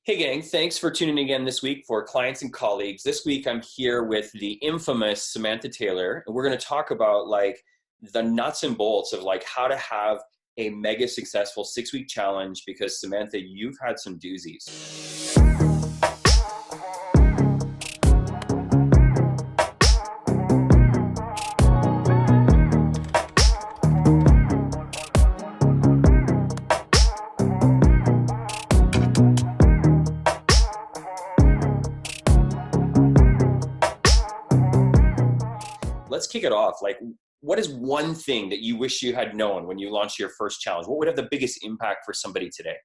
Hey gang, thanks for tuning in again this week for Clients and Colleagues. This week I'm here with the infamous Samantha Taylor, and we're going to talk about the nuts and bolts of how to have a mega successful 6-week challenge, because Samantha, you've had some doozies. Let's kick it off. What is one thing that you wish you had known when you launched your first challenge? What would have the biggest impact for somebody today?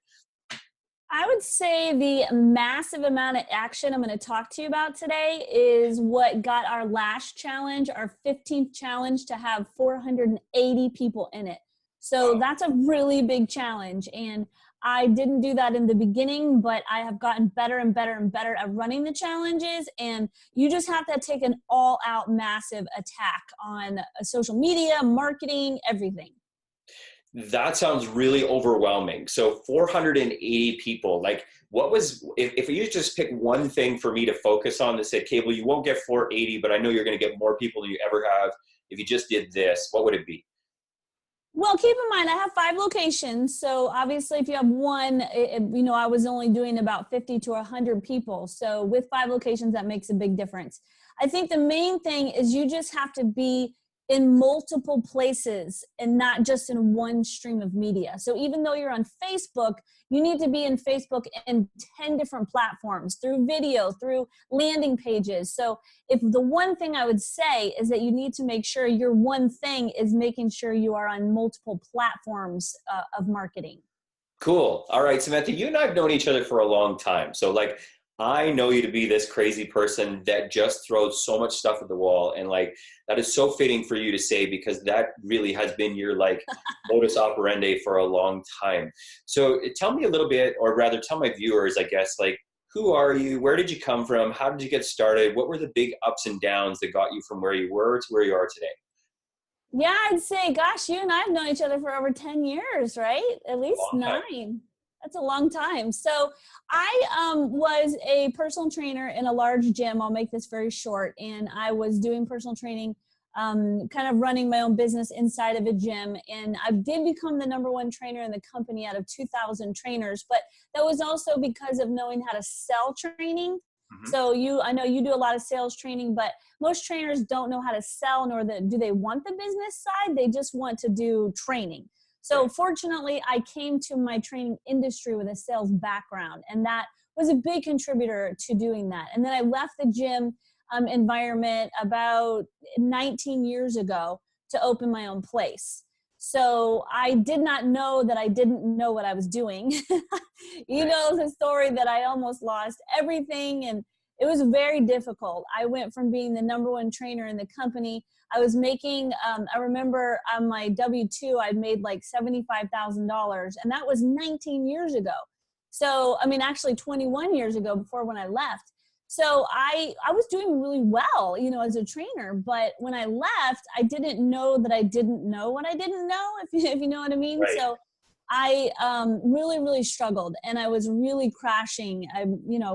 I would say the massive amount of action I'm going to talk to you about today is what got our last challenge, our 15th challenge, to have 480 people in it. So that's a really big challenge. And I didn't do that in the beginning, but I have gotten better and better and better at running the challenges. And you just have to take an all-out massive attack on social media, marketing, everything. That sounds really overwhelming. So 480 people, if you just pick one thing for me to focus on that said, Cable, you won't get 480, but I know you're going to get more people than you ever have if you just did this, what would it be? Well, keep in mind, I have 5 locations. So obviously if you have one, I was only doing about 50 to 100 people. So with 5 locations, that makes a big difference. I think the main thing is you just have to be in multiple places and not just in one stream of media. So even though you're on Facebook, you need to be in Facebook in 10 different platforms, through video, through landing pages. So if the one thing I would say is that you need to make sure your one thing is making sure you are on multiple platforms of marketing. Cool. All right, Samantha, you and I have known each other for a long time. So I know you to be this crazy person that just throws so much stuff at the wall. And that is so fitting for you to say, because that really has been your modus operandi for a long time. So tell me a little bit, or rather tell my viewers, I guess, who are you? Where did you come from? How did you get started? What were the big ups and downs that got you from where you were to where you are today? Yeah, I'd say, gosh, you and I have known each other for over 10 years, right? At least 9. That's a long time. So I was a personal trainer in a large gym. I'll make this very short. And I was doing personal training, kind of running my own business inside of a gym. And I did become the #1 trainer in the company out of 2,000 trainers. But that was also because of knowing how to sell training. So I know you do a lot of sales training, but most trainers don't know how to sell, nor do they want the business side. They just want to do training. So fortunately, I came to my training industry with a sales background, and that was a big contributor to doing that. And then I left the gym environment about 19 years ago to open my own place. So I did not know that I didn't know what I was doing. You know the story that I almost lost everything, and it was very difficult. I went from being the #1 trainer in the company. I was making, I remember on my W-2, I'd made $75,000, and that was 19 years ago. So, actually 21 years ago, before when I left. So I was doing really well, as a trainer. But when I left, I didn't know that I didn't know what I didn't know, if you know what I mean. Right. So I really, really struggled, and I was really crashing. I,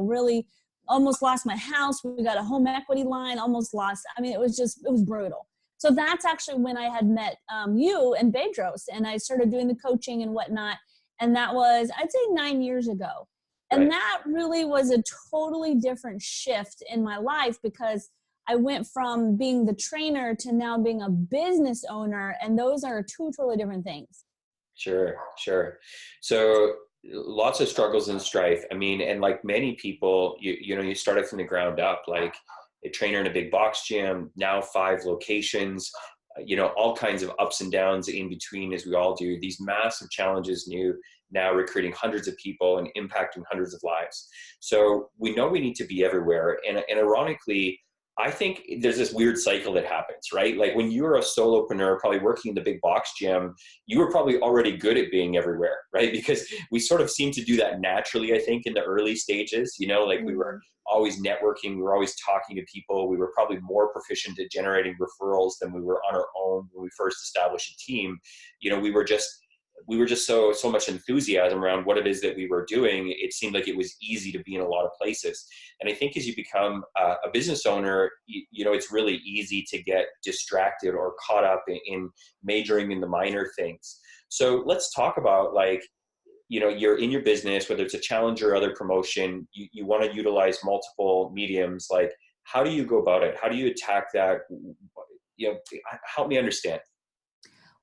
really almost lost my house. We got a home equity line, almost lost. It was brutal. So that's actually when I had met you and Bedros, and I started doing the coaching and whatnot. And that was, I'd say, 9 years ago. And that really was a totally different shift in my life, because I went from being the trainer to now being a business owner. And those are 2 totally different things. Sure. So lots of struggles and strife. And like many people, you started from the ground up, like a trainer in a big box gym, now 5 locations, all kinds of ups and downs in between, as we all do, these massive challenges, now recruiting hundreds of people and impacting hundreds of lives. So we know we need to be everywhere. And ironically, I think there's this weird cycle that happens, right? Like when you're a solopreneur, probably working in the big box gym, you were probably already good at being everywhere, right? Because we sort of seem to do that naturally, I think, in the early stages, we were always networking, we were always talking to people, we were probably more proficient at generating referrals than we were on our own when we first established a team. We were just we were just so much enthusiasm around what it is that we were doing. It seemed like it was easy to be in a lot of places. And I think as you become a business owner, you know, it's really easy to get distracted or caught up in majoring in the minor things. So let's talk about, like, you know, you're in your business, whether it's a challenge or other promotion, you want to utilize multiple mediums. Like, how do you go about it? How do you attack that? You know, help me understand.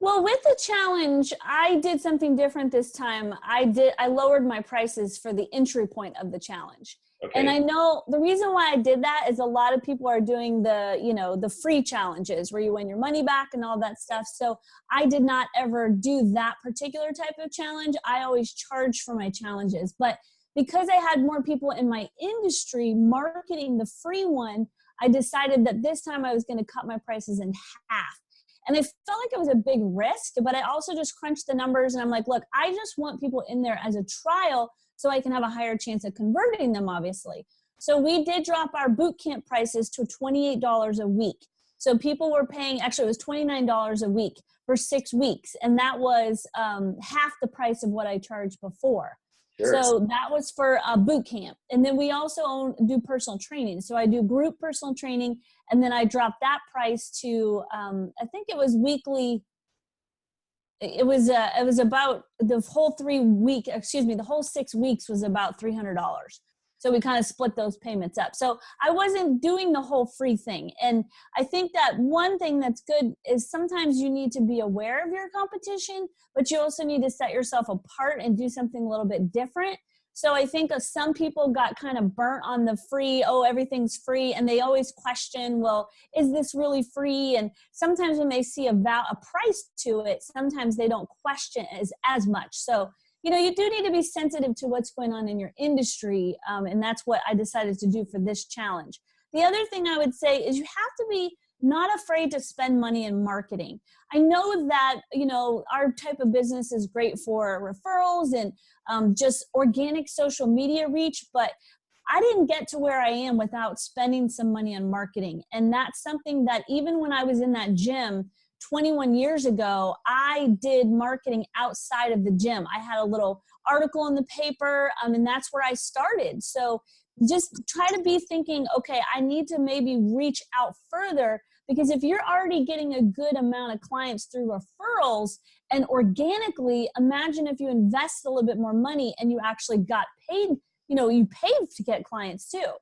Well, with the challenge, I did something different this time. I lowered my prices for the entry point of the challenge. And Okay. I know the reason why I did that is a lot of people are doing the, you know, the free challenges where you win your money back and all that stuff. So I did not ever do that particular type of challenge. I always charge for my challenges. But because I had more people in my industry marketing the free one, I decided that this time I was going to cut my prices in half. And I felt like it was a big risk, but I also just crunched the numbers and I'm like, look, I just want people in there as a trial so I can have a higher chance of converting them, obviously. So we did drop our boot camp prices to $28 a week. So people were paying, actually it was $29 a week for 6 weeks. And that was half the price of what I charged before. Sure. So that was for a boot camp. And then we also do personal training. So I do group personal training. And then I dropped that price to, I think it was weekly. It was about the whole the whole 6 weeks was about $300. So we kind of split those payments up. So I wasn't doing the whole free thing. And I think that one thing that's good is sometimes you need to be aware of your competition, but you also need to set yourself apart and do something a little bit different. So I think some people got kind of burnt on the free, oh, everything's free. And they always question, well, is this really free? And sometimes when they see a price to it, sometimes they don't question it as much. So, you know, you do need to be sensitive to what's going on in your industry. And that's what I decided to do for this challenge. The other thing I would say is you have to be not afraid to spend money in marketing. I know that, you know, our type of business is great for referrals and just organic social media reach, but I didn't get to where I am without spending some money on marketing. And that's something that even when I was in that gym 21 years ago, I did marketing outside of the gym. I had a little article in the paper, and that's where I started. So just try to be thinking, okay, I need to maybe reach out further, because if you're already getting a good amount of clients through referrals and organically, imagine if you invest a little bit more money and you actually got paid, you know, you paid to get clients too.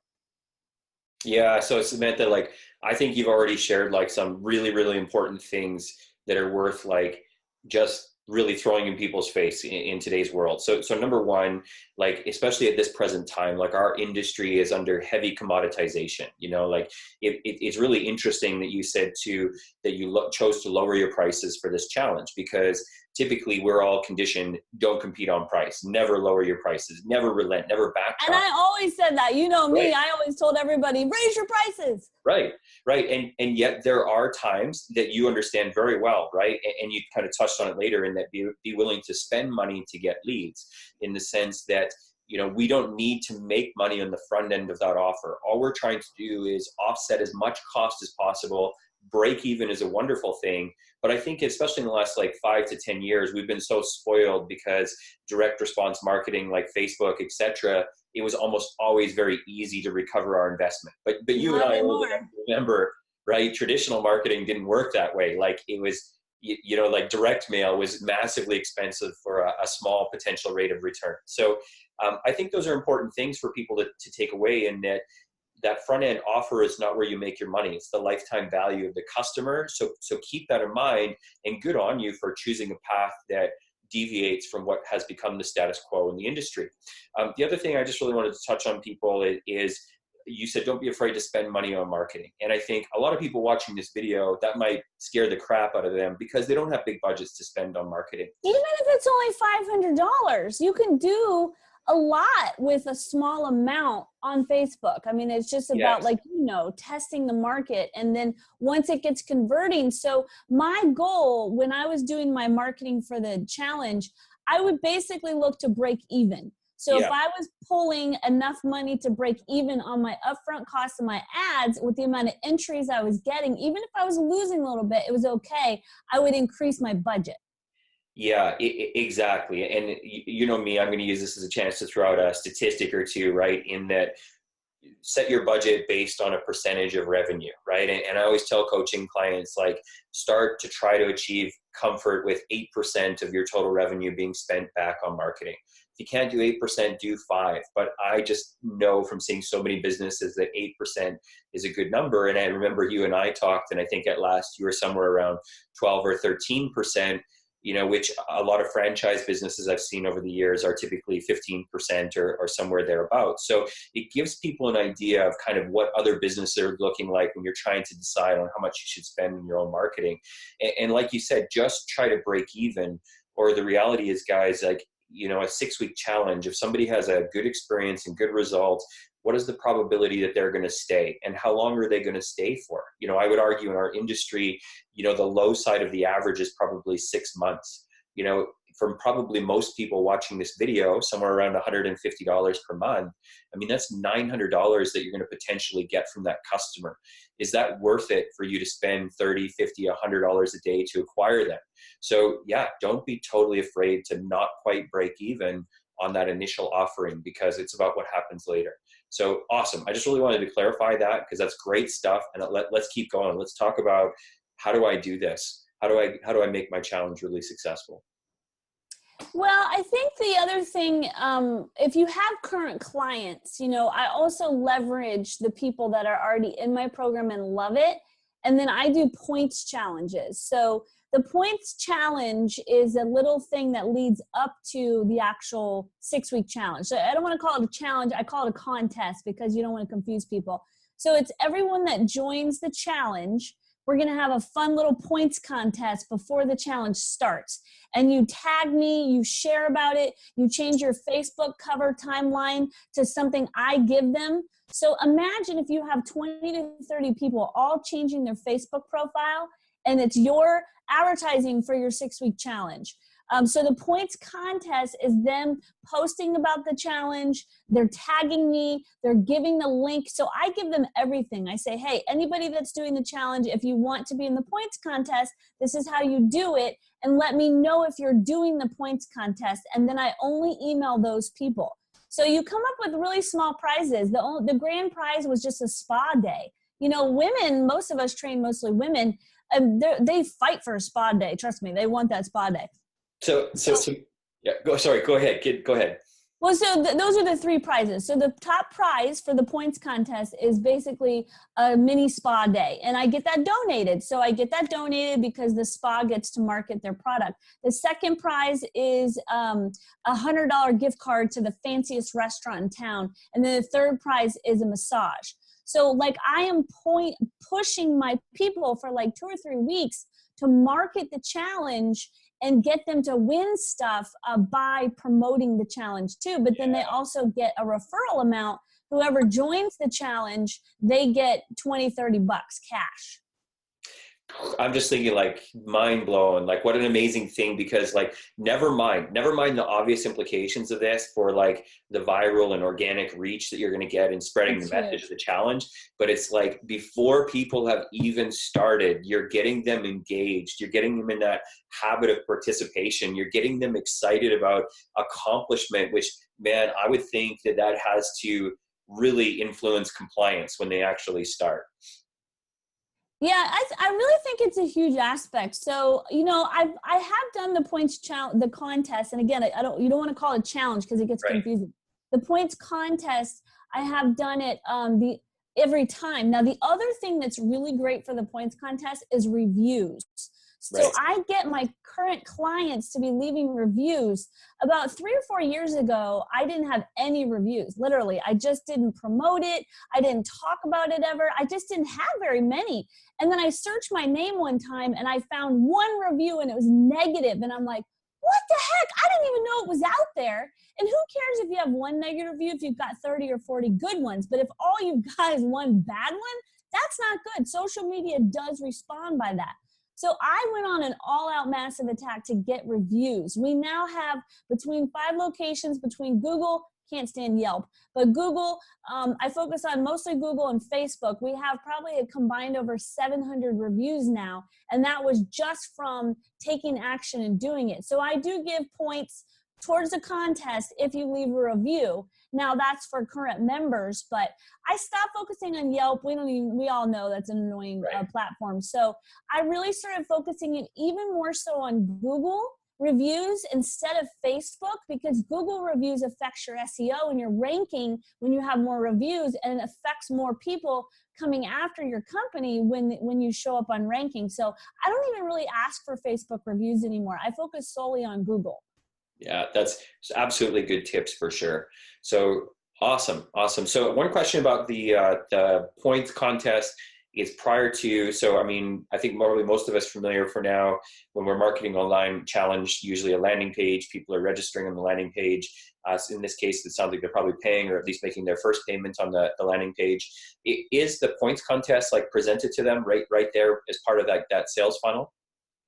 Yeah, so Samantha, like, I think you've already shared like some really, really important things that are worth like just really throwing in people's face in today's world. So number one, like, especially at this present time, like our industry is under heavy commoditization, you know, like it's really interesting that you said that you chose to lower your prices for this challenge, because typically we're all conditioned, don't compete on price, never lower your prices, never relent, never backtrack. And I always said that, you know me, Right. I always told everybody, raise your prices. Right, right. And yet there are times that you understand very well, right? And you kind of touched on it later, in that be willing to spend money to get leads, in the sense that, you know, we don't need to make money on the front end of that offer. All we're trying to do is offset as much cost as possible. Break even is a wonderful thing. But I think especially in the last like 5 to 10 years, we've been so spoiled because direct response marketing like Facebook, etc., it was almost always very easy to recover our investment. But you and Not I anymore. remember, right? Traditional marketing didn't work that way. Like it was, you know, like direct mail was massively expensive for a small potential rate of return. So I think those are important things for people to take away, in that front end offer is not where you make your money. It's the lifetime value of the customer. So keep that in mind, and good on you for choosing a path that deviates from what has become the status quo in the industry. The other thing I just really wanted to touch on, people, is you said don't be afraid to spend money on marketing. And I think a lot of people watching this video, that might scare the crap out of them because they don't have big budgets to spend on marketing. Even if it's only $500, you can do a lot with a small amount on Facebook. I mean, it's just about Yes. like, you know, testing the market. And then once it gets converting. So my goal when I was doing my marketing for the challenge, I would basically look to break even. So if Yeah. I was pulling enough money to break even on my upfront costs of my ads with the amount of entries I was getting, even if I was losing a little bit, it was okay. I would increase my budget. Yeah, exactly. And you know me, I'm going to use this as a chance to throw out a statistic or two, right? In that, set your budget based on a percentage of revenue, right? And I always tell coaching clients, like, start to try to achieve comfort with 8% of your total revenue being spent back on marketing. If you can't do 8%, do 5. But I just know from seeing so many businesses that 8% is a good number. And I remember you and I talked, and I think at last you were somewhere around 12 or 13%, which a lot of franchise businesses I've seen over the years are typically 15% or somewhere thereabouts. So it gives people an idea of kind of what other businesses are looking like when you're trying to decide on how much you should spend in your own marketing. And like you said, just try to break even. Or the reality is, guys, like, a 6-week challenge, if somebody has a good experience and good results, what is the probability that they're going to stay, and how long are they going to stay for? I would argue in our industry, the low side of the average is probably 6 months. From probably most people watching this video, somewhere around $150 per month. I mean, that's $900 that you're going to potentially get from that customer. Is that worth it for you to spend $30, $50, $100 a day to acquire them? So yeah, don't be totally afraid to not quite break even on that initial offering, because it's about what happens later. So awesome. I just really wanted to clarify that, because that's great stuff. And let's keep going. Let's talk about, how do I do this? How do I make my challenge really successful? Well, I think the other thing, if you have current clients, I also leverage the people that are already in my program and love it. And then I do points challenges. So the points challenge is a little thing that leads up to the actual 6-week challenge. So I don't want to call it a challenge. I call it a contest, because you don't want to confuse people. So it's everyone that joins the challenge. We're going to have a fun little points contest before the challenge starts. And you tag me, you share about it, you change your Facebook cover timeline to something I give them. So imagine if you have 20 to 30 people all changing their Facebook profile, and it's your advertising for your 6-week challenge. So the points contest is them posting about the challenge. They're tagging me. They're giving the link. So I give them everything. I say, hey, anybody that's doing the challenge, if you want to be in the points contest, this is how you do it. And let me know if you're doing the points contest. And then I only email those people. So you come up with really small prizes. The grand prize was just a spa day. Women, most of us train mostly women, they fight for a spa day. Trust me, they want that spa day. So yeah, go ahead, kid, go ahead. Well, so those are the 3 prizes. So the top prize for the points contest is basically a mini spa day. And I get that donated. So I get that donated because the spa gets to market their product. The second prize is a $100 gift card to the fanciest restaurant in town. And then the third prize is a massage. So like I am pushing my people for like 2 or 3 weeks to market the challenge and get them to win stuff by promoting the challenge too. But then they also get a referral amount. Whoever joins the challenge, they get 20, 30 bucks cash. I'm just thinking, like, mind blowing, like what an amazing thing, because like, never mind the obvious implications of this for like the viral and organic reach that you're going to get in spreading the message of the challenge. But it's like, before people have even started, you're getting them engaged. You're getting them in that habit of participation. You're getting them excited about accomplishment, which, man, I would think that has to really influence compliance when they actually start. Yeah, I really think it's a huge aspect. So, I have done the points challenge, the contest, and again, you don't want to call it a challenge because it gets confusing. The points contest, I have done it every time. Now, the other thing that's really great for the points contest is reviews. So I get my current clients to be leaving reviews. About 3 or 4 years ago, I didn't have any reviews. Literally, I just didn't promote it. I didn't talk about it ever. I just didn't have very many. And then I searched my name one time and I found 1 review and it was negative. And I'm like, what the heck? I didn't even know it was out there. And who cares if you have 1 negative review if you've got 30 or 40 good ones? But if all you've got is 1 bad one, that's not good. Social media does respond by that. So I went on an all-out massive attack to get reviews. We now have between 5 locations between Google, can't stand Yelp, but Google, I focus on mostly Google and Facebook. We have probably a combined over 700 reviews now, and that was just from taking action and doing it. So I do give points towards the contest if you leave a review. Now that's for current members, but I stopped focusing on Yelp. We all know that's an annoying platform. So I really started focusing it even more so on Google reviews instead of Facebook, because Google reviews affects your SEO and your ranking when you have more reviews, and it affects more people coming after your company when you show up on ranking. So I don't even really ask for Facebook reviews anymore. I focus solely on Google. Yeah, that's absolutely good tips for sure. So awesome. So one question about the points contest is prior to, so I mean, I think probably most of us familiar for now, when we're marketing online challenge, usually a landing page, people are registering on the landing page. So in this case, it sounds like they're probably paying, or at least making their first payments on the landing page. Is the points contest like presented to them right there as part of that sales funnel?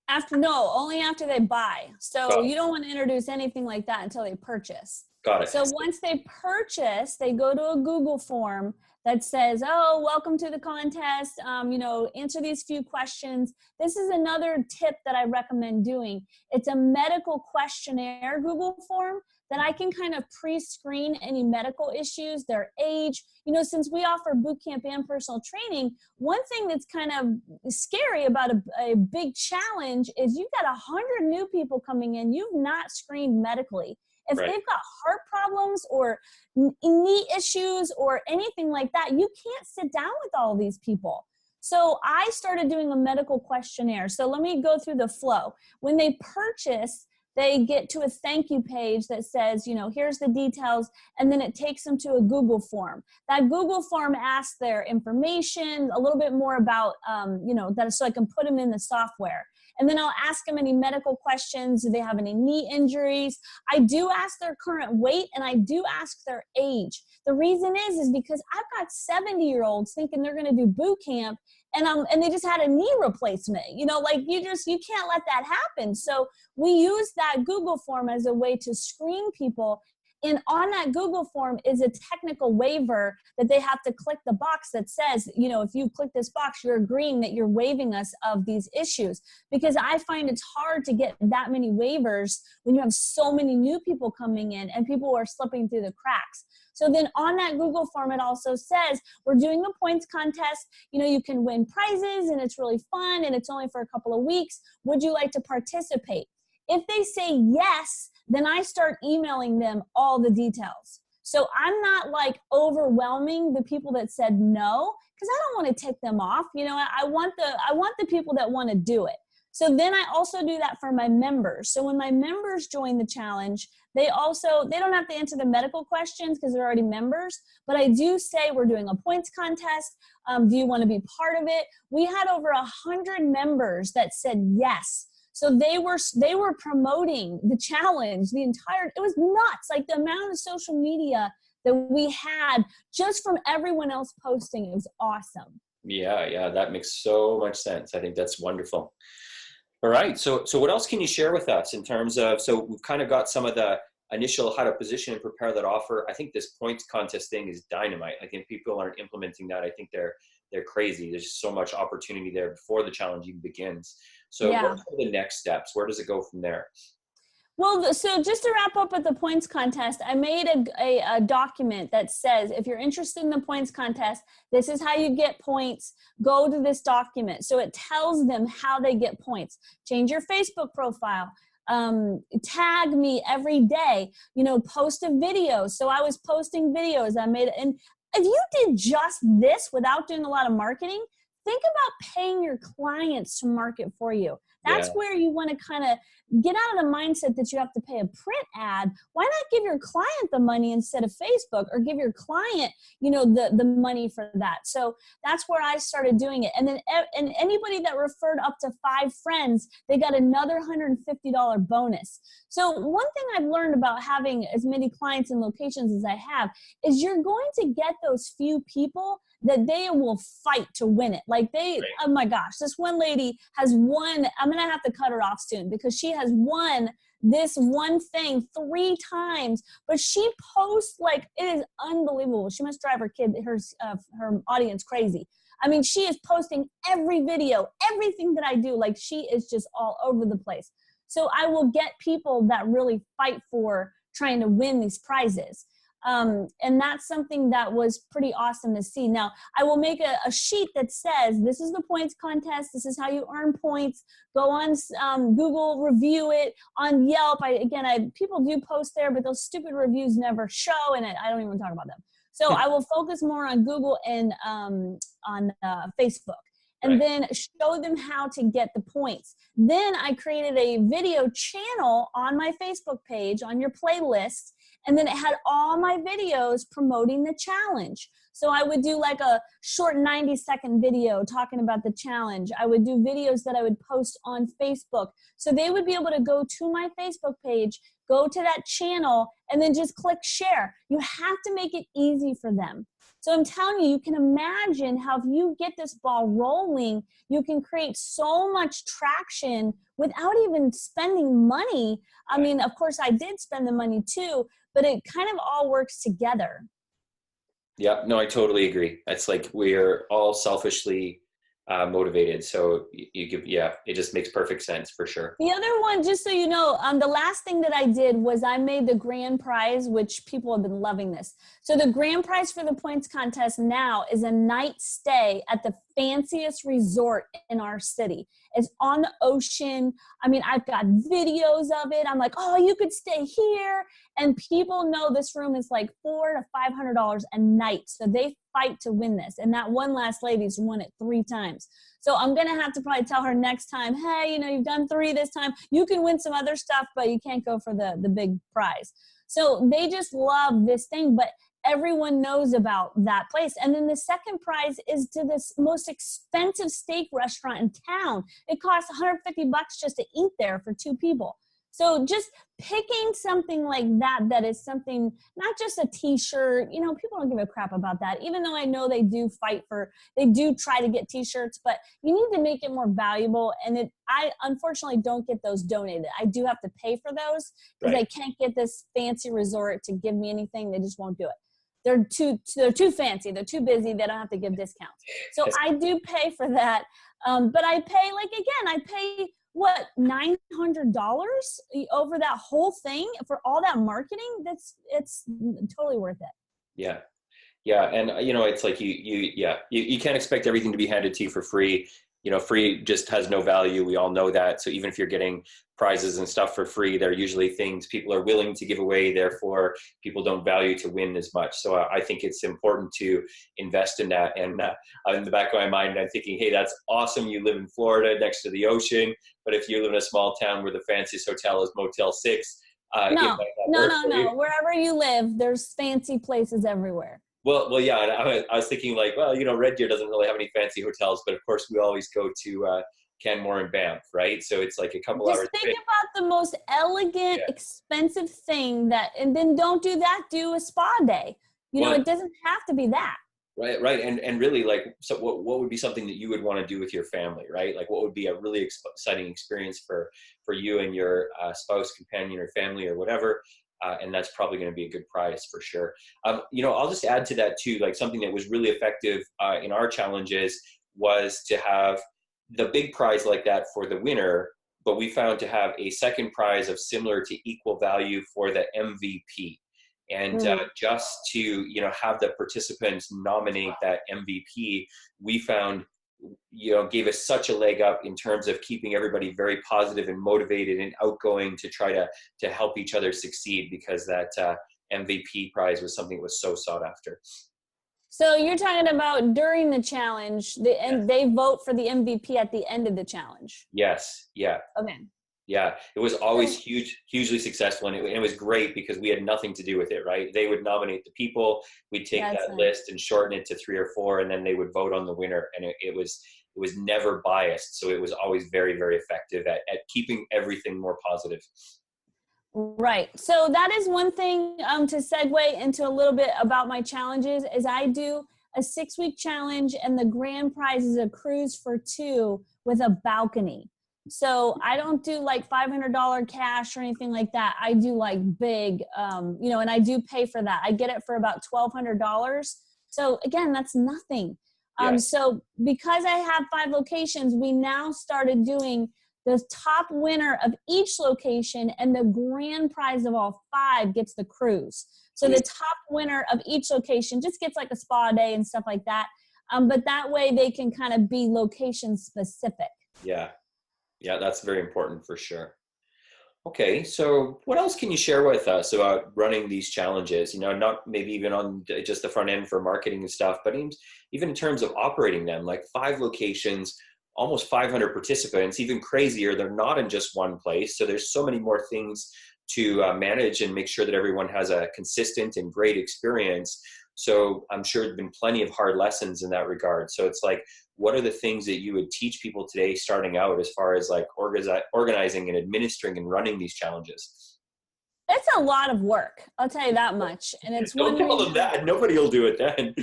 Only after they buy. So you don't want to introduce anything like that until they purchase. Got it. So once they purchase, they go to a Google form that says, oh, welcome to the contest. Answer these few questions. This is another tip that I recommend doing. It's a medical questionnaire Google form that I can kind of pre-screen any medical issues, their age. Since we offer boot camp and personal training, one thing that's kind of scary about a big challenge is you've got 100 new people coming in you've not screened medically. If they've got heart problems or knee issues or anything like that, you can't sit down with all of these people. So I started doing a medical questionnaire. So let me go through the flow. When they purchase, they get to a thank you page that says, here's the details, and then it takes them to a Google form. That Google form asks their information, a little bit more about, that, so I can put them in the software. And then I'll ask them any medical questions. Do they have any knee injuries? I do ask their current weight, and I do ask their age. The reason is because I've got 70-year-olds thinking they're going to do boot camp, and they just had a knee replacement. You can't let that happen. So we use that Google form as a way to screen people. And on that Google form is a technical waiver that they have to click the box that says, if you click this box, you're agreeing that you're waiving us of these issues. Because I find it's hard to get that many waivers when you have so many new people coming in and people are slipping through the cracks. So then on that Google form, it also says, we're doing a points contest. You can win prizes and it's really fun and it's only for a couple of weeks. Would you like to participate? If they say yes, then I start emailing them all the details. So I'm not like overwhelming the people that said no, because I don't want to tick them off. I want the people that want to do it. So then I also do that for my members. So when my members join the challenge, they don't have to answer the medical questions because they're already members, but I do say we're doing a points contest. Do you want to be part of it? We had over 100 members that said yes. So they were promoting the challenge, it was nuts. Like the amount of social media that we had just from everyone else posting, it was awesome. Yeah, that makes so much sense. I think that's wonderful. All right, so what else can you share with us in terms of, so we've kind of got some of the initial how to position and prepare that offer. I think this points contest thing is dynamite. Like if people aren't implementing that, I think they're crazy. There's so much opportunity there before the challenge even begins. So what are the next steps? Where does it go from there? Well, so just to wrap up with the points contest, I made a document that says, if you're interested in the points contest, this is how you get points. Go to this document. So it tells them how they get points. Change your Facebook profile. Tag me every day, post a video. So I was posting videos I made. And if you did just this without doing a lot of marketing, think about paying your clients to market for you. That's where you want to kind of get out of the mindset that you have to pay a print ad. Why not give your client the money instead of Facebook, or give your client, the money for that? So that's where I started doing it. And then anybody that referred up to 5 friends, they got another $150 bonus. So one thing I've learned about having as many clients and locations as I have is you're going to get those few people that they will fight to win it. Like oh my gosh, this one lady has won. I'm going to have to cut her off soon because she has won this one thing 3 times, but she posts like, it is unbelievable. She must drive her audience crazy. I mean, she is posting every video, everything that I do. Like, she is just all over the place. So I will get people that really fight for trying to win these prizes. And that's something that was pretty awesome to see. Now, I will make a sheet that says, this is the points contest. This is how you earn points. Go on Google, review it. On Yelp, people do post there, but those stupid reviews never show, and I don't even talk about them. So I will focus more on Google and on Facebook, and then show them how to get the points. Then I created a video channel on my Facebook page on your playlist, and then it had all my videos promoting the challenge. So I would do like a short 90-second video talking about the challenge. I would do videos that I would post on Facebook. So they would be able to go to my Facebook page, go to that channel, and then just click share. You have to make it easy for them. So I'm telling you, you can imagine how if you get this ball rolling, you can create so much traction without even spending money. I mean, of course, I did spend the money too, but it kind of all works together. Yeah, no, I totally agree. It's like we're all selfishly motivated. So it just makes perfect sense for sure. The other one, just so you know, the last thing that I did was I made the grand prize, which people have been loving this. So the grand prize for the points contest now is a night stay at the fanciest resort in our city. It's on the ocean. I mean, I've got videos of it. I'm like, oh, you could stay here. And people know this room is like $400 to $500 a night. So they fight to win this. And that one last lady's won it 3 times. So I'm going to have to probably tell her next time, hey, you've done 3 this time. You can win some other stuff, but you can't go for the big prize. So they just love this thing, but everyone knows about that place. And then the second prize is to this most expensive steak restaurant in town. It costs $150 just to eat there for 2 people. So just picking something like that is something, not just a t-shirt, people don't give a crap about that, even though I know they do try to get t-shirts, but you need to make it more valuable. And I unfortunately don't get those donated. I do have to pay for those because I can't get this fancy resort to give me anything. They just won't do it. They're too fancy. They're too busy. They don't have to give discounts. So I do pay for that. But I pay what, $900 over that whole thing for all that marketing? It's totally worth it. Yeah. Yeah. And it's like you can't expect everything to be handed to you for free. Free just has no value. We all know that. So even if you're getting prizes and stuff for free, they're usually things people are willing to give away. Therefore, people don't value to win as much. So I think it's important to invest in that. And in the back of my mind, I'm thinking, hey, that's awesome. You live in Florida next to the ocean. But if you live in a small town where the fanciest hotel is Motel 6, no. Wherever you live, there's fancy places everywhere. Well, yeah. And I was thinking like, well, Red Deer doesn't really have any fancy hotels, but of course we always go to Canmore and Banff, right? So it's like a couple hours. Just think about the most elegant, expensive thing and then don't do that. Do a spa day. It doesn't have to be that. Right. And really, like, so what would be something that you would want to do with your family, right? Like, what would be a really exciting experience for you and your spouse, companion, or family, or whatever. And that's probably going to be a good prize for sure. I'll just add to that too, like something that was really effective in our challenges was to have the big prize like that for the winner, but we found to have a second prize of similar to equal value for the MVP. And just to, have the participants nominate that MVP, we found gave us such a leg up in terms of keeping everybody very positive and motivated and outgoing to try to help each other succeed, because that MVP prize was something that was so sought after. So you're talking about during the challenge, and they vote for the MVP at the end of the challenge. Yes. Yeah. Okay. Yeah, it was always hugely successful, and it was great because we had nothing to do with it, right? They would nominate the people, we'd take that list and shorten it to 3 or 4, and then they would vote on the winner, and it was never biased, so it was always very, very effective at keeping everything more positive. Right. So that is one thing to segue into a little bit about my challenges is I do a 6-week challenge, and the grand prize is a cruise for 2 with a balcony. So I don't do like $500 cash or anything like that. I do like big, and I do pay for that. I get it for about $1,200. So again, that's nothing. Yeah. So because I have 5 locations, we now started doing the top winner of each location, and the grand prize of all 5 gets the cruise. So the top winner of each location just gets like a spa day and stuff like that. But that way they can kind of be location specific. Yeah. Yeah, that's very important for sure. Okay, so what else can you share with us about running these challenges? Not maybe even on just the front end for marketing and stuff, but even in terms of operating them, like 5 locations, almost 500 participants, even crazier. They're not in just one place. So there's so many more things to manage and make sure that everyone has a consistent and great experience. So I'm sure there've been plenty of hard lessons in that regard. So it's like, what are the things that you would teach people today starting out as far as like organizing and administering and running these challenges? It's a lot of work, I'll tell you that much. And it's Don't tell them that. Nobody will do it then.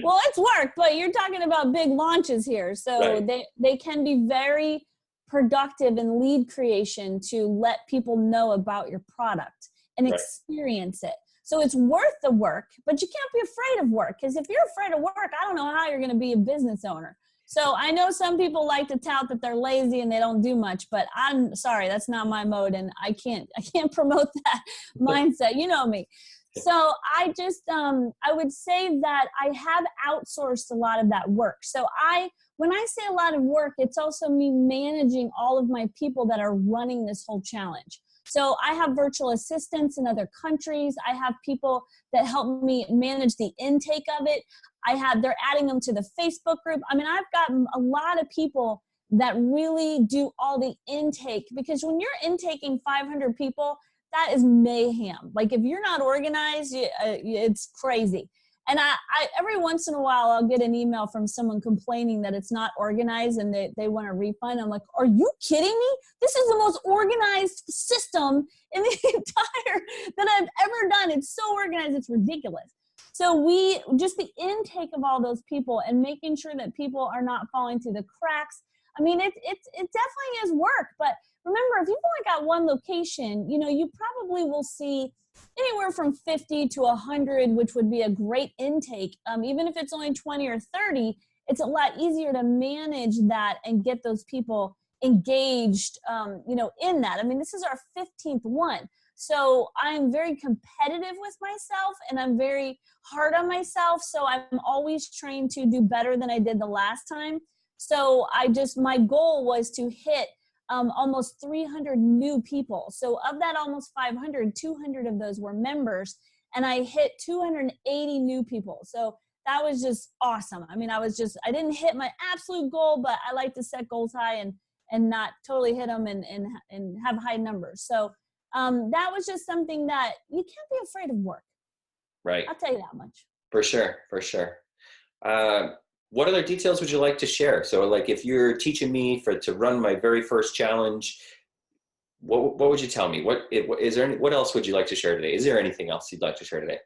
Well, it's work, but you're talking about big launches here. So Right. they can be very productive in lead creation to let people know about your product and Right. experience it. So it's worth the work, but you can't be afraid of work, because if you're afraid of work, I don't know how you're going to be a business owner. So I know some people like to tout that they're lazy and they don't do much, but I'm sorry, that's not my mode, and I can't promote that mindset. You know me. So I just, I would say that I have outsourced a lot of that work. So when I say a lot of work, it's also me managing all of my people that are running this whole challenge. So I have virtual assistants in other countries. I have people that help me manage the intake of it. They're adding them to the Facebook group. I mean, I've got a lot of people that really do all the intake, because when you're intaking 500 people, that is mayhem. Like if you're not organized, it's crazy. And I every once in a while, I'll get an email from someone complaining that it's not organized and they want a refund. I'm like, are you kidding me? This is the most organized system in the entire that I've ever done. It's so organized, it's ridiculous. So just the intake of all those people and making sure that people are not falling through the cracks. I mean, it definitely is work, but remember, if you've only got one location, you probably will see anywhere from 50 to 100, which would be a great intake. Even if it's only 20 or 30, it's a lot easier to manage that and get those people engaged, in that. I mean, this is our 15th one. So I'm very competitive with myself, and I'm very hard on myself. So I'm always trying to do better than I did the last time. So my goal was to hit almost 300 new people. So of that almost 500, 200 of those were members, and I hit 280 new people. So that was just awesome. I mean, I didn't hit my absolute goal, but I like to set goals high and not totally hit them and have high numbers. So that was just something that you can't be afraid of work. Right. I'll tell you that much. For sure. What other details would you like to share? So like if you're teaching me to run my very first challenge, what would you tell me? What else would you like to share today? Is there anything else you'd like to share today?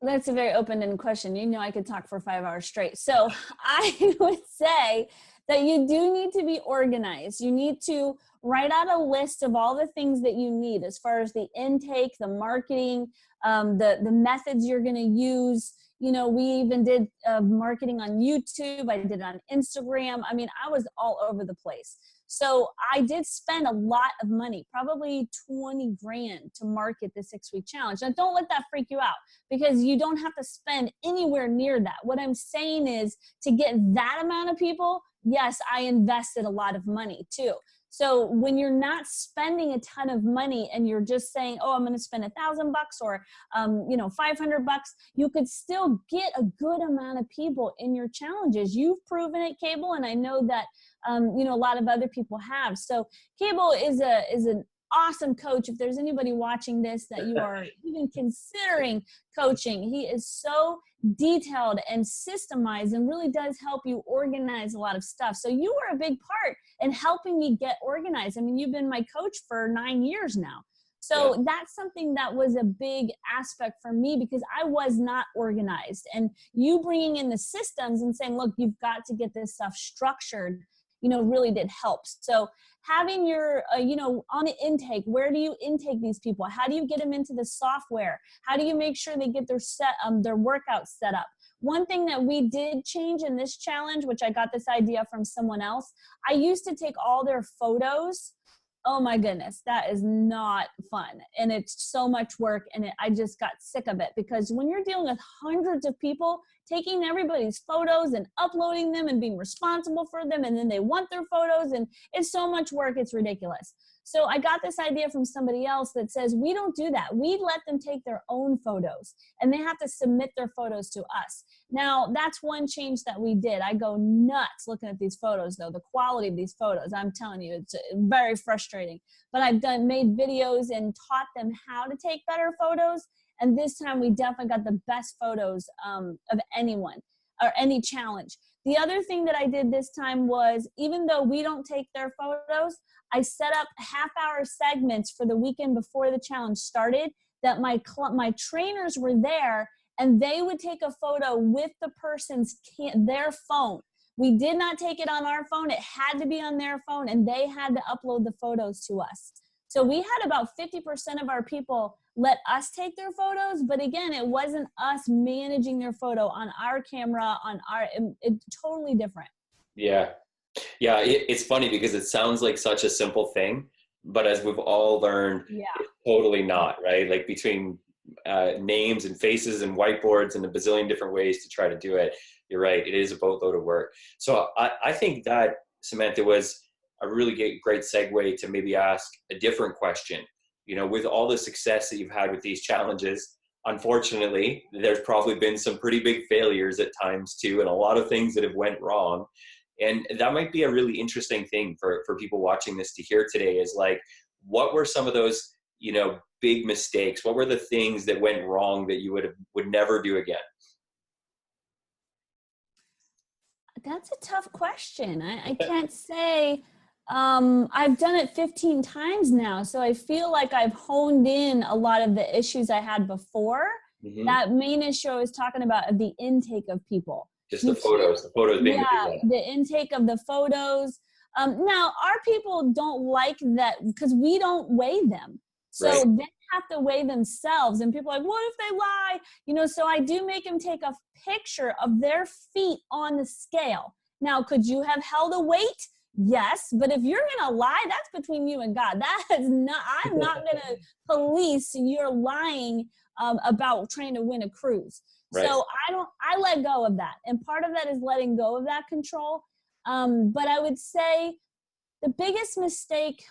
That's a very open-ended question. I could talk for 5 hours straight. So I would say that you do need to be organized. You need to write out a list of all the things that you need as far as the intake, the marketing, the methods you're going to use. We even did marketing on YouTube. I did it on Instagram. I mean, I was all over the place. So I did spend a lot of money, probably 20 grand to market the 6-week challenge. Now, don't let that freak you out, because you don't have to spend anywhere near that. What I'm saying is, to get that amount of people, yes, I invested a lot of money too. So when you're not spending a ton of money and you're just saying, oh, I'm going to spend $1,000 or, $500, you could still get a good amount of people in your challenges. You've proven it, Cable, and I know that, a lot of other people have. So Cable is an awesome coach. If there's anybody watching this that you are even considering coaching, he is so detailed and systemized and really does help you organize a lot of stuff. So you were a big part in helping me get organized. I mean, you've been my coach for 9 years now. Yeah. So that's something that was a big aspect for me because I was not organized. And you bringing in the systems and saying, look, you've got to get this stuff structured, really did help. So having your, on the intake, where do you intake these people? How do you get them into the software? How do you make sure they get their workouts set up? One thing that we did change in this challenge, which I got this idea from someone else, I used to take all their photos. Oh my goodness, that is not fun. And it's so much work. And I just got sick of it because when you're dealing with hundreds of people, taking everybody's photos and uploading them and being responsible for them, and then they want their photos, and it's so much work, it's ridiculous. So I got this idea from somebody else that says, we don't do that. We let them take their own photos and they have to submit their photos to us. Now, that's one change that we did. I go nuts looking at these photos though. The quality of these photos, I'm telling you, it's very frustrating. But I've made videos and taught them how to take better photos. And this time we definitely got the best photos of anyone or any challenge. The other thing that I did this time was, even though we don't take their photos, I set up half-hour segments for the weekend before the challenge started that my trainers were there and they would take a photo with the person's their phone. We did not take it on our phone. It had to be on their phone, and they had to upload the photos to us. So we had about 50% of our people let us take their photos, but again, it wasn't us managing their photo on our camera, it's totally different. Yeah. Yeah. It's funny because it sounds like such a simple thing, but as we've all learned, it's totally not, right? Like between names and faces and whiteboards and a bazillion different ways to try to do it. You're right. It is a boatload of work. So I think that, Samantha, was a really great segue to maybe ask a different question. With all the success that you've had with these challenges, unfortunately, there's probably been some pretty big failures at times too, and a lot of things that have went wrong. And that might be a really interesting thing for people watching this to hear today is like, what were some of those, big mistakes? What were the things that went wrong that you would never do again? That's a tough question. I can't say. I've done it 15 times now, so I feel like I've honed in a lot of the issues I had before. Mm-hmm. That main issue I was talking about, the intake of people. Just the photos being the big one. The intake of the photos. Now, our people don't like that because we don't weigh them. So right. They have to weigh themselves. And people are like, what if they lie? So I do make them take a picture of their feet on the scale. Now, could you have held a weight? Yes, but if you're going to lie, that's between you and God. I'm not going to police your lying about trying to win a cruise. Right. So I let go of that. And part of that is letting go of that control. But I would say the biggest mistake,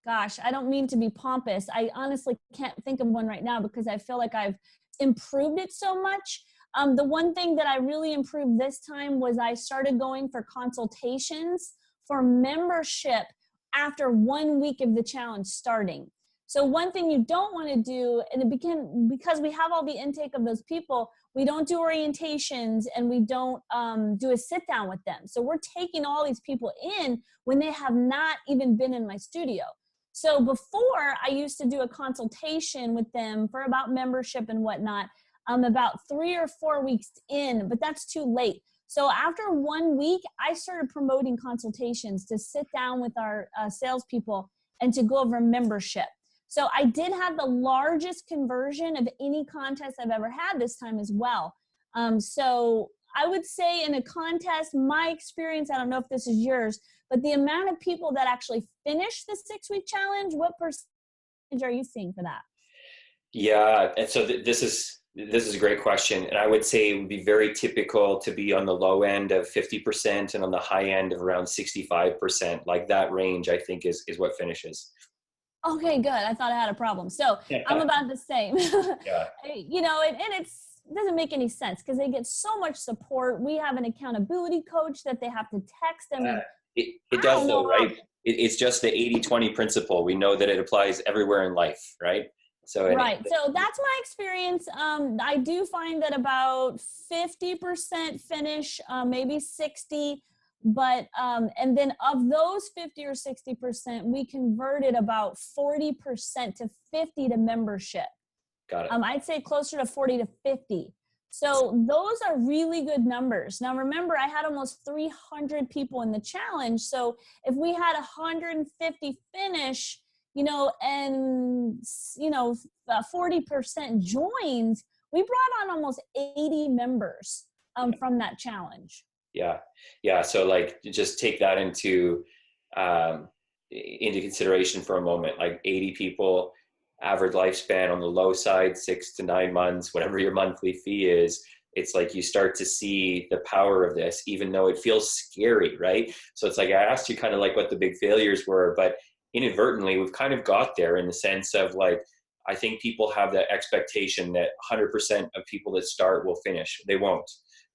gosh, I don't mean to be pompous. I honestly can't think of one right now because I feel like I've improved it so much. The one thing that I really improved this time was I started going for consultations for membership after 1 week of the challenge starting. So one thing you don't want to do, and because we have all the intake of those people, we don't do orientations and we don't do a sit down with them. So we're taking all these people in when they have not even been in my studio. So before, I used to do a consultation with them for about membership and whatnot, about 3 or 4 weeks in, but that's too late. So after 1 week, I started promoting consultations to sit down with our salespeople and to go over membership. So I did have the largest conversion of any contest I've ever had this time as well. So I would say in a contest, my experience, I don't know if this is yours, but the amount of people that actually finish the 6-week challenge, what percentage are you seeing for that? Yeah, and so this is a great question. And I would say it would be very typical to be on the low end of 50% and on the high end of around 65%. Like that range, I think is what finishes. Okay, good. I thought I had a problem. So I'm about the same. Yeah. And it doesn't make any sense because they get so much support. We have an accountability coach that they have to text them. It does though, right? It's just the 80-20 principle. We know that it applies everywhere in life, right? Right. So that's my experience. I do find that about 50% finish, maybe 60. But and then of those 50 or 60%, we converted about 40% to 50 to membership. Got it. I'd say closer to 40 to 50. So those are really good numbers. Now, remember, I had almost 300 people in the challenge. So if we had 150 finish, and, 40% joined, we brought on almost 80 members from that challenge. Yeah. Yeah. So like, just take that into consideration for a moment. Like 80 people, average lifespan on the low side, 6 to 9 months, whatever your monthly fee is. It's like you start to see the power of this, even though it feels scary, right? So it's like I asked you kind of like what the big failures were, but inadvertently we've kind of got there in the sense of like, I think people have that expectation that 100% of people that start will finish. They won't,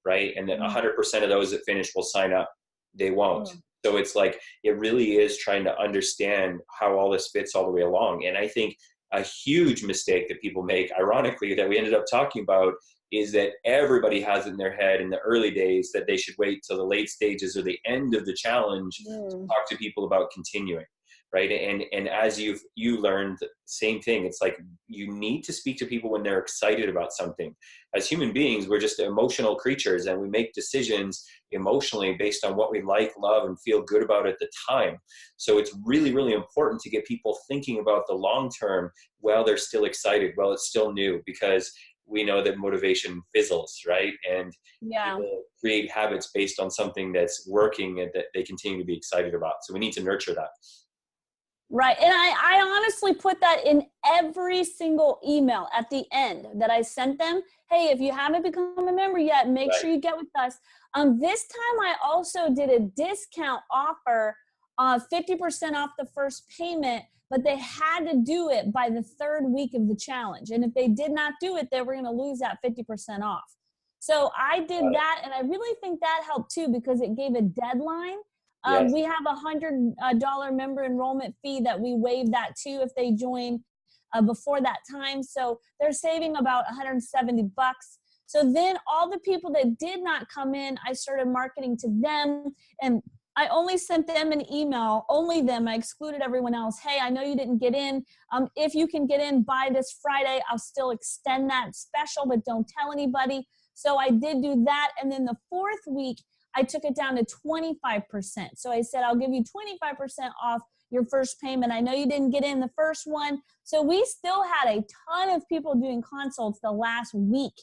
right? And that 100% of those that finish will sign up. They won't. So it's like, it really is trying to understand how all this fits all the way along. And I think a huge mistake that people make, ironically, that we ended up talking about, is that everybody has in their head in the early days that they should wait till the late stages or the end of the challenge to talk to people about continuing, right? And as you learned, same thing. It's like you need to speak to people when they're excited about something. As human beings, we're just emotional creatures, and we make decisions emotionally based on what we like, love, and feel good about at the time. So it's really, really important to get people thinking about the long term while they're still excited, while it's still new, because we know that motivation fizzles, right? And people create habits based on something that's working and that they continue to be excited about. So we need to nurture that. Right. And I honestly put that in every single email at the end that I sent them. Hey, if you haven't become a member yet, make sure you get with us. This time I also did a discount offer, 50% off the first payment, but they had to do it by the 3rd week of the challenge. And if they did not do it, they were going to lose that 50% off. So I did that. And I really think that helped too, because it gave a deadline. We have $100 member enrollment fee that we waive that too if they join before that time. So they're saving about $170. So then all the people that did not come in, I started marketing to them, and I only sent them an email, only them. I excluded everyone else. Hey, I know you didn't get in. If you can get in by this Friday, I'll still extend that special, but don't tell anybody. So I did do that. And then the 4th week, I took it down to 25%. So I said, I'll give you 25% off your first payment. I know you didn't get in the first one. So we still had a ton of people doing consults the last week.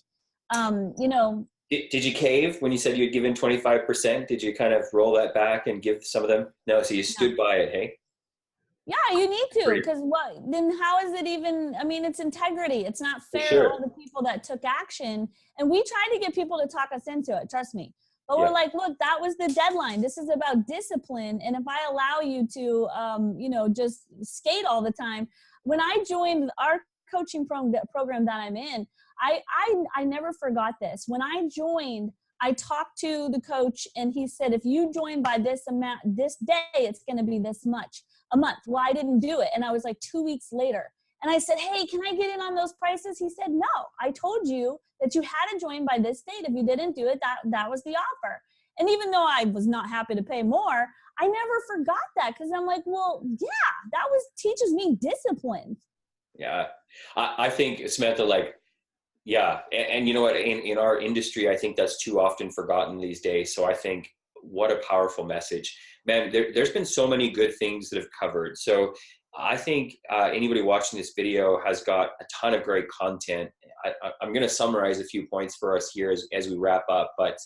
Did you cave when you said you'd given 25%? Did you kind of roll that back and give some of them? No, so you stood by it, hey? Yeah, you need to, because then how is it even, it's integrity. It's not fair to all the people that took action. And we tried to get people to talk us into it, trust me. But we're like, look, that was the deadline. This is about discipline. And if I allow you to, just skate all the time, when I joined our coaching program that I'm in, I never forgot this. When I joined, I talked to the coach and he said, if you join by this amount, this day, it's going to be this much a month. Well, I didn't do it. And I was like 2 weeks later. And I said, hey, can I get in on those prices? He said, no, I told you that you had to join by this date. If you didn't do it, that was the offer. And even though I was not happy to pay more, I never forgot that, because I'm like, well, yeah, that teaches me discipline. Yeah. I think, Samantha, and you know what, in our industry, I think that's too often forgotten these days. So I think what a powerful message, man. There's been so many good things that have covered. So I think anybody watching this video has got a ton of great content. I'm going to summarize a few points for us here as we wrap up, but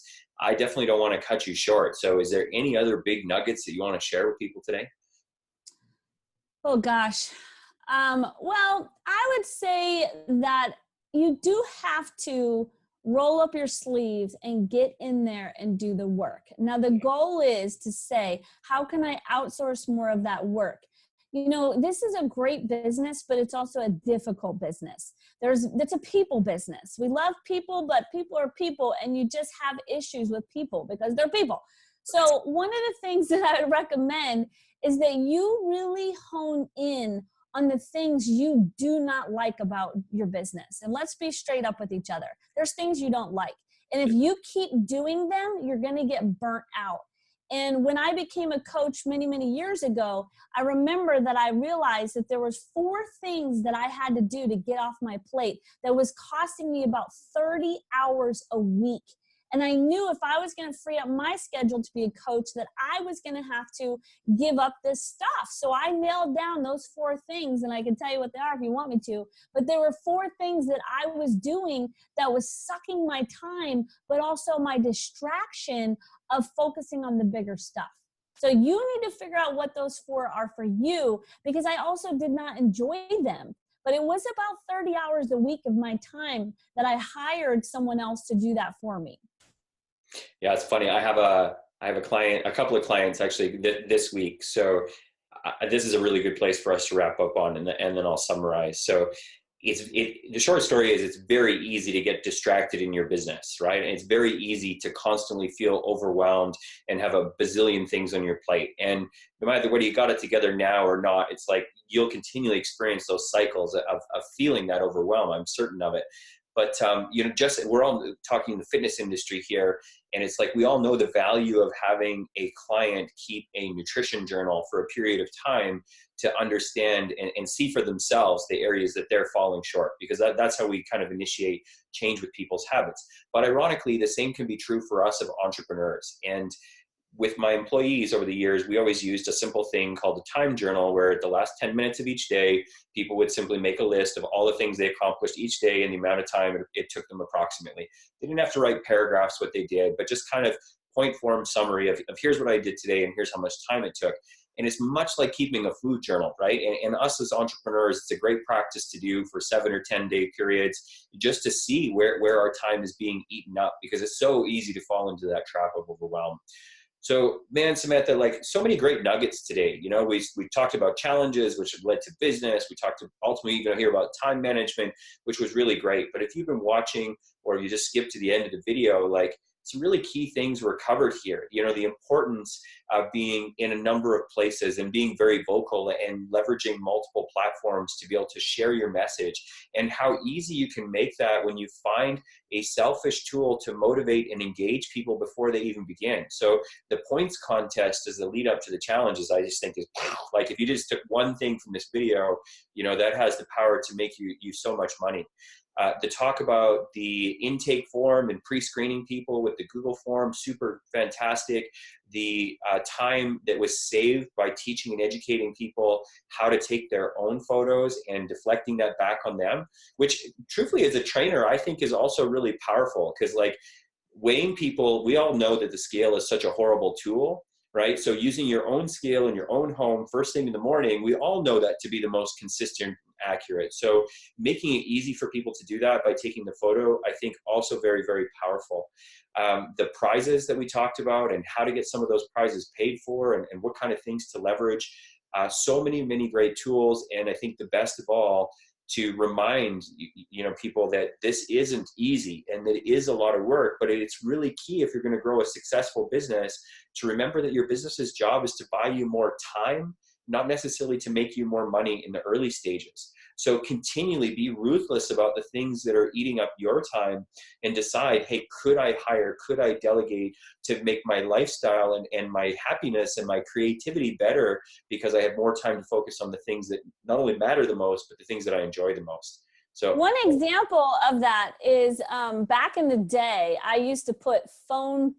I definitely don't want to cut you short. So is there any other big nuggets that you want to share with people today? Oh gosh. Well, I would say that you do have to roll up your sleeves and get in there and do the work. Now, the goal is to say, how can I outsource more of that work? This is a great business, but it's also a difficult business. It's a people business. We love people, but people are people, and you just have issues with people because they're people. So one of the things that I would recommend is that you really hone in on the things you do not like about your business. And let's be straight up with each other. There's things you don't like. And if you keep doing them, you're going to get burnt out. And when I became a coach many, many years ago, I remember that I realized that there was 4 things that I had to do to get off my plate that was costing me about 30 hours a week. And I knew if I was going to free up my schedule to be a coach, that I was going to have to give up this stuff. So I nailed down those 4 things, and I can tell you what they are if you want me to. But there were 4 things that I was doing that was sucking my time, but also my distraction of focusing on the bigger stuff. So you need to figure out what those 4 are for you, because I also did not enjoy them. But it was about 30 hours a week of my time that I hired someone else to do that for me. Yeah, it's funny. I have a client, a couple of clients actually this week. So this is a really good place for us to wrap up on, and then I'll summarize. So the short story is it's very easy to get distracted in your business, right? And it's very easy to constantly feel overwhelmed and have a bazillion things on your plate. And no matter whether you got it together now or not, it's like you'll continually experience those cycles of feeling that overwhelm. I'm certain of it. But just we're all talking in the fitness industry here, and it's like we all know the value of having a client keep a nutrition journal for a period of time to understand and see for themselves the areas that they're falling short, because that's how we kind of initiate change with people's habits. But ironically, the same can be true for us of entrepreneurs. And with my employees over the years, we always used a simple thing called a time journal, where at the last 10 minutes of each day, people would simply make a list of all the things they accomplished each day and the amount of time it took them approximately. They didn't have to write paragraphs what they did, but just kind of point form summary of here's what I did today and here's how much time it took. And it's much like keeping a food journal, right? And us as entrepreneurs, it's a great practice to do for 7 or 10 day periods, just to see where our time is being eaten up, because it's so easy to fall into that trap of overwhelm. So, man, Samantha, like so many great nuggets today. We talked about challenges, which have led to business. We talked to ultimately, you're going to hear about time management, which was really great. But if you've been watching, or you just skipped to the end of the video, like some really key things were covered here. The importance of being in a number of places and being very vocal and leveraging multiple platforms to be able to share your message, and how easy you can make that when you find a selfish tool to motivate and engage people before they even begin. So the points contest as the lead up to the challenges, I just think is like, if you just took one thing from this video, that has the power to make you so much money. The talk about the intake form and pre-screening people with the Google form, super fantastic. The time that was saved by teaching and educating people how to take their own photos and deflecting that back on them, which truthfully as a trainer, I think is also really powerful, because like weighing people, we all know that the scale is such a horrible tool, right? So using your own scale in your own home first thing in the morning, we all know that to be the most consistent, accurate. So making it easy for people to do that by taking the photo, I think also very, very powerful. The prizes that we talked about and how to get some of those prizes paid for, and what kind of things to leverage. So many great tools. And I think the best of all, to remind people that this isn't easy and that it is a lot of work, but it's really key if you're going to grow a successful business to remember that your business's job is to buy you more time, not necessarily to make you more money in the early stages. So continually be ruthless about the things that are eating up your time, and decide, hey, could I hire, could I delegate to make my lifestyle and my happiness and my creativity better, because I have more time to focus on the things that not only matter the most, but the things that I enjoy the most. So one example of that is back in the day, I used to put phone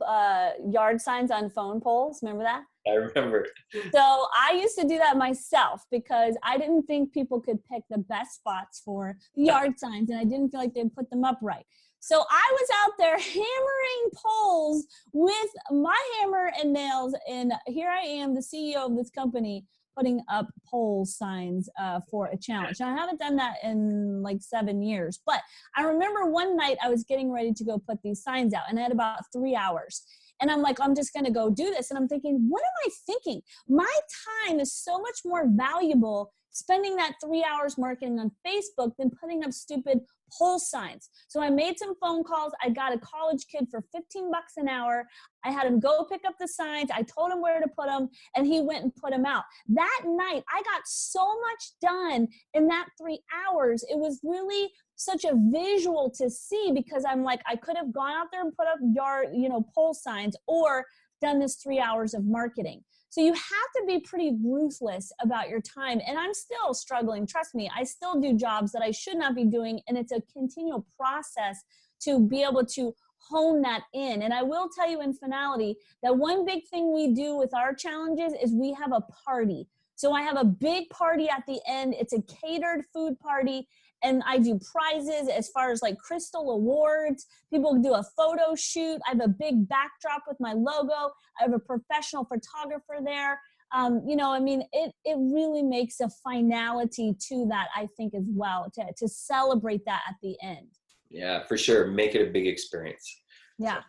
yard signs on phone poles. Remember that? I remember. So I used to do that myself, because I didn't think people could pick the best spots for yard signs, and I didn't feel like they'd put them up right. So I was out there hammering poles with my hammer and nails, and here I am, the CEO of this company, putting up pole signs for a challenge. Now, I haven't done that in like 7 years, but I remember one night I was getting ready to go put these signs out, and I had about 3 hours. And I'm like, I'm just going to go do this. And I'm thinking, what am I thinking? My time is so much more valuable spending that 3 hours marketing on Facebook than putting up stupid pole signs. So I made some phone calls. I got a college kid for $15 an hour. I had him go pick up the signs. I told him where to put them, and he went and put them out. That night, I got so much done in that 3 hours. It was really such a visual to see, because I'm like, I could have gone out there and put up pole signs, or done this 3 hours of marketing. So you have to be pretty ruthless about your time. And I'm still struggling. Trust me, I still do jobs that I should not be doing. And it's a continual process to be able to hone that in. And I will tell you in finality that one big thing we do with our challenges is we have a party. So I have a big party at the end. It's a catered food party. And I do prizes as far as like crystal awards. People do a photo shoot. I have a big backdrop with my logo. I have a professional photographer there. It really makes a finality to that, I think, as well, to celebrate that at the end. Yeah, for sure. Make it a big experience. Yeah.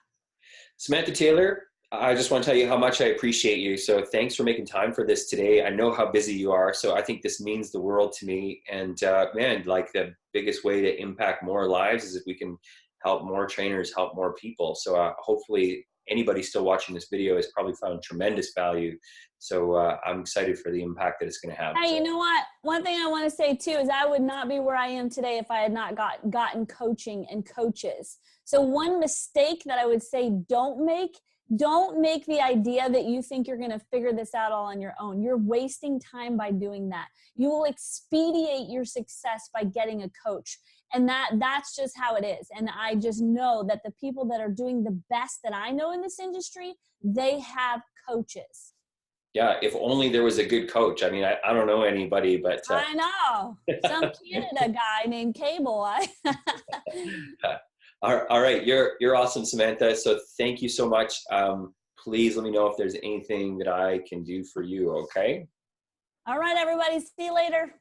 Samantha Taylor, I just want to tell you how much I appreciate you. So thanks for making time for this today. I know how busy you are, so I think this means the world to me. And man, like the biggest way to impact more lives is if we can help more trainers, help more people. So hopefully anybody still watching this video has probably found tremendous value. So I'm excited for the impact that it's going to have. Hey, you know what? One thing I want to say too is I would not be where I am today if I had not gotten coaching and coaches. So one mistake that I would say don't make the idea that you think you're going to figure this out all on your own. You're wasting time by doing that. You will expedite your success by getting a coach. And that's just how it is. And I just know that the people that are doing the best that I know in this industry, they have coaches. Yeah, if only there was a good coach. I mean, I don't know anybody, but I know some Canada guy named Cable. All right, you're awesome, Samantha. So thank you so much. Please let me know if there's anything that I can do for you. Okay. All right, everybody. See you later.